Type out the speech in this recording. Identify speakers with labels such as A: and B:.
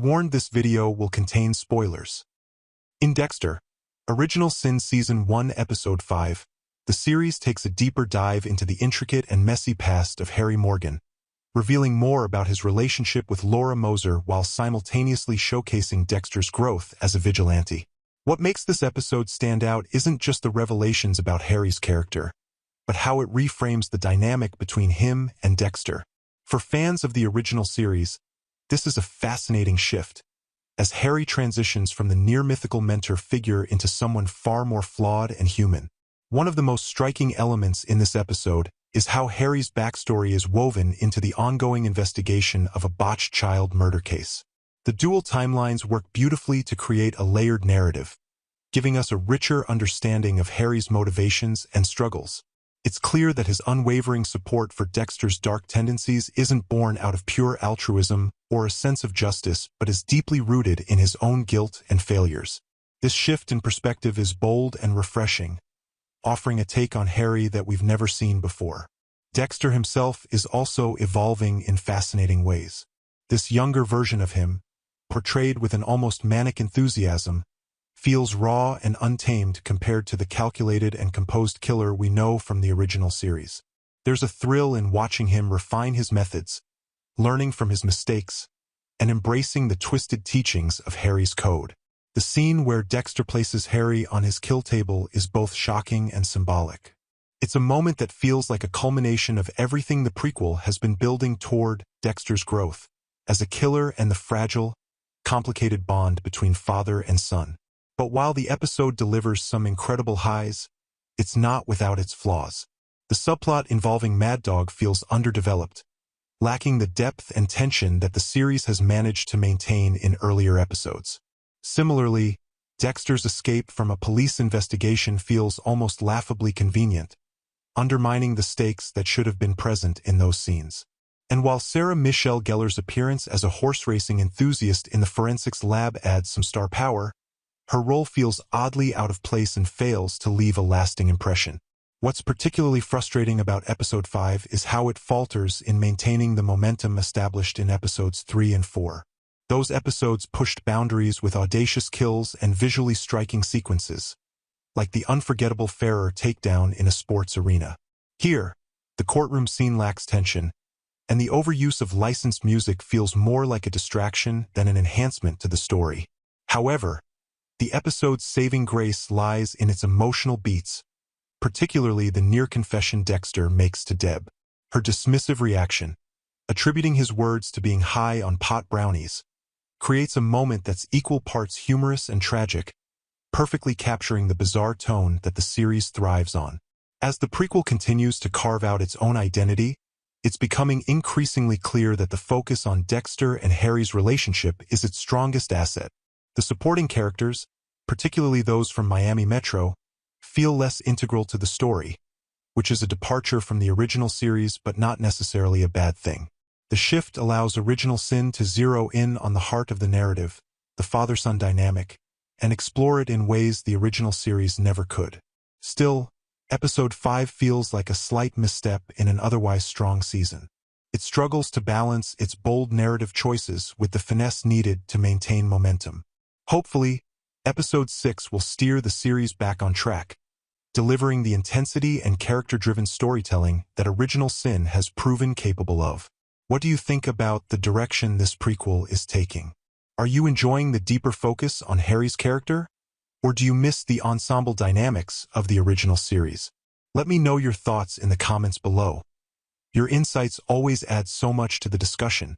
A: warned this video will contain spoilers. In Dexter, Original Sin Season 1 Episode 5, the series takes a deeper dive into the intricate and messy past of Harry Morgan, revealing more about his relationship with Laura Moser while simultaneously showcasing Dexter's growth as a vigilante. What makes this episode stand out isn't just the revelations about Harry's character, but how it reframes the dynamic between him and Dexter. For fans of the original series, this is a fascinating shift, as Harry transitions from the near-mythical mentor figure into someone far more flawed and human. One of the most striking elements in this episode is how Harry's backstory is woven into the ongoing investigation of a botched child murder case. The dual timelines work beautifully to create a layered narrative, giving us a richer understanding of Harry's motivations and struggles. It's clear that his unwavering support for Dexter's dark tendencies isn't born out of pure altruism or a sense of justice, but is deeply rooted in his own guilt and failures. This shift in perspective is bold and refreshing, offering a take on Harry that we've never seen before. Dexter himself is also evolving in fascinating ways. This younger version of him, portrayed with an almost manic enthusiasm, feels raw and untamed compared to the calculated and composed killer we know from the original series. There's a thrill in watching him refine his methods, learning from his mistakes, and embracing the twisted teachings of Harry's code. The scene where Dexter places Harry on his kill table is both shocking and symbolic. It's a moment that feels like a culmination of everything the prequel has been building toward: Dexter's growth as a killer and the fragile, complicated bond between father and son. But while the episode delivers some incredible highs, it's not without its flaws. The subplot involving Mad Dog feels underdeveloped, lacking the depth and tension that the series has managed to maintain in earlier episodes. Similarly, Dexter's escape from a police investigation feels almost laughably convenient, undermining the stakes that should have been present in those scenes. And while Sarah Michelle Gellar's appearance as a horse racing enthusiast in the forensics lab adds some star power, her role feels oddly out of place and fails to leave a lasting impression. What's particularly frustrating about Episode 5 is how it falters in maintaining the momentum established in Episodes 3 and 4. Those episodes pushed boundaries with audacious kills and visually striking sequences, like the unforgettable Ferrer takedown in a sports arena. Here, the courtroom scene lacks tension, and the overuse of licensed music feels more like a distraction than an enhancement to the story. However, the episode's saving grace lies in its emotional beats, particularly the near-confession Dexter makes to Deb. Her dismissive reaction, attributing his words to being high on pot brownies, creates a moment that's equal parts humorous and tragic, perfectly capturing the bizarre tone that the series thrives on. As the prequel continues to carve out its own identity, it's becoming increasingly clear that the focus on Dexter and Harry's relationship is its strongest asset. The supporting characters, particularly those from Miami Metro, feel less integral to the story, which is a departure from the original series but not necessarily a bad thing. The shift allows Original Sin to zero in on the heart of the narrative, the father-son dynamic, and explore it in ways the original series never could. Still, Episode 5 feels like a slight misstep in an otherwise strong season. It struggles to balance its bold narrative choices with the finesse needed to maintain momentum. Hopefully, Episode 6 will steer the series back on track, delivering the intensity and character-driven storytelling that Original Sin has proven capable of. What do you think about the direction this prequel is taking? Are you enjoying the deeper focus on Harry's character, or do you miss the ensemble dynamics of the original series? Let me know your thoughts in the comments below. Your insights always add so much to the discussion.